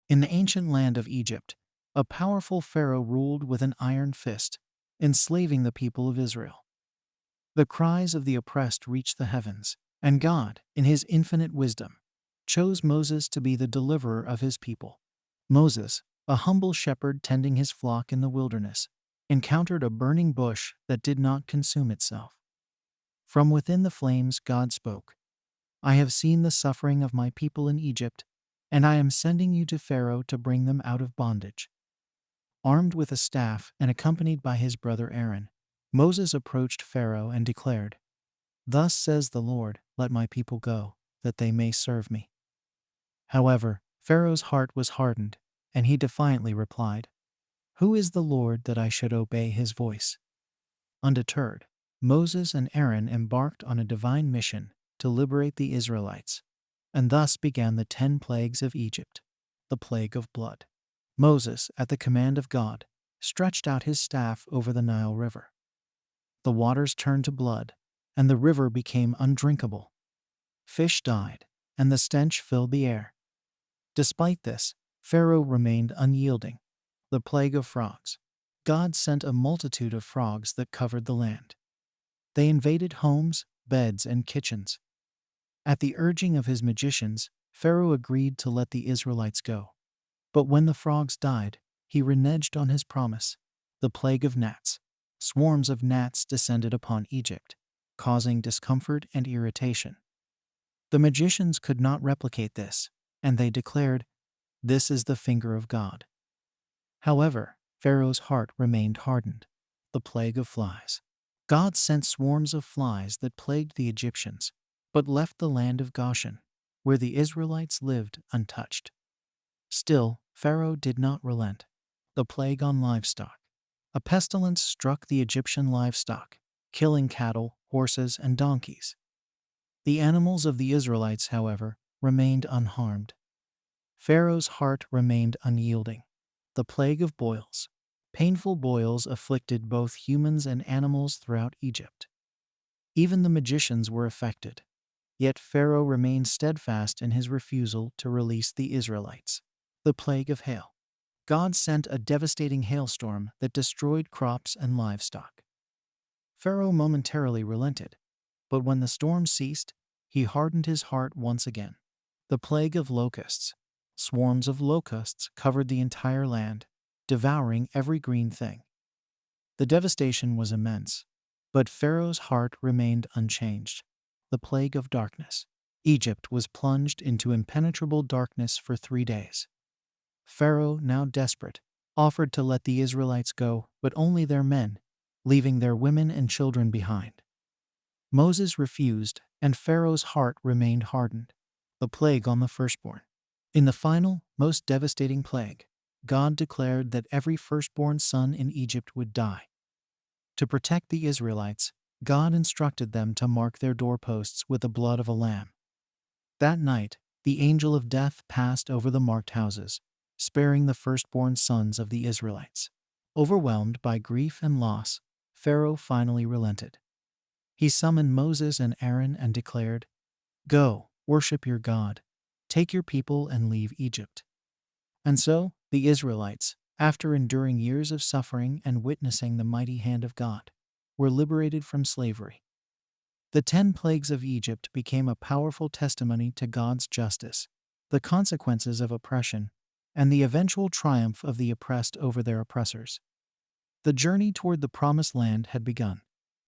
In the ancient land of Egypt, a powerful Pharaoh ruled with an iron fist, enslaving the people of Israel. The cries of the oppressed reached the heavens, and God, in his infinite wisdom, chose Moses to be the deliverer of his people. Moses, a humble shepherd tending his flock in the wilderness, encountered a burning bush that did not consume itself. From within the flames God spoke, "I have seen the suffering of my people in Egypt, and I am sending you to Pharaoh to bring them out of bondage." Armed with a staff and accompanied by his brother Aaron, Moses approached Pharaoh and declared, "Thus says the Lord, let my people go, that they may serve me." However, Pharaoh's heart was hardened, and he defiantly replied, "Who is the Lord that I should obey his voice?" Undeterred, Moses and Aaron embarked on a divine mission to liberate the Israelites, and thus began the 10 plagues of Egypt, the plague of blood. Moses, at the command of God, stretched out his staff over the Nile River. The waters turned to blood, and the river became undrinkable. Fish died, and the stench filled the air. Despite this, Pharaoh remained unyielding. The plague of frogs. God sent a multitude of frogs that covered the land. They invaded homes, beds, and kitchens. At the urging of his magicians, Pharaoh agreed to let the Israelites go. But when the frogs died, he reneged on his promise. The plague of gnats. Swarms of gnats descended upon Egypt, causing discomfort and irritation. The magicians could not replicate this, and they declared, "This is the finger of God." However, Pharaoh's heart remained hardened. The plague of flies. God sent swarms of flies that plagued the Egyptians, but left the land of Goshen, where the Israelites lived, untouched. Still, Pharaoh did not relent. The plague on livestock. A pestilence struck the Egyptian livestock, killing cattle, horses, and donkeys. The animals of the Israelites, however, remained unharmed. Pharaoh's heart remained unyielding. The plague of boils. Painful boils afflicted both humans and animals throughout Egypt. Even the magicians were affected. Yet Pharaoh remained steadfast in his refusal to release the Israelites. The plague of hail. God sent a devastating hailstorm that destroyed crops and livestock. Pharaoh momentarily relented, but when the storm ceased, he hardened his heart once again. The plague of locusts. Swarms of locusts covered the entire land, devouring every green thing. The devastation was immense, but Pharaoh's heart remained unchanged. The plague of darkness. Egypt was plunged into impenetrable darkness for 3 days. Pharaoh, now desperate, offered to let the Israelites go, but only their men, leaving their women and children behind. Moses refused, and Pharaoh's heart remained hardened. The plague on the firstborn. In the final, most devastating plague, God declared that every firstborn son in Egypt would die. To protect the Israelites, God instructed them to mark their doorposts with the blood of a lamb. That night, the angel of death passed over the marked houses, sparing the firstborn sons of the Israelites. Overwhelmed by grief and loss, Pharaoh finally relented. He summoned Moses and Aaron and declared, "Go, worship your God, take your people and leave Egypt." And so, the Israelites, after enduring years of suffering and witnessing the mighty hand of God, were liberated from slavery. The 10 plagues of Egypt became a powerful testimony to God's justice, the consequences of oppression, and the eventual triumph of the oppressed over their oppressors. The journey toward the Promised Land had begun.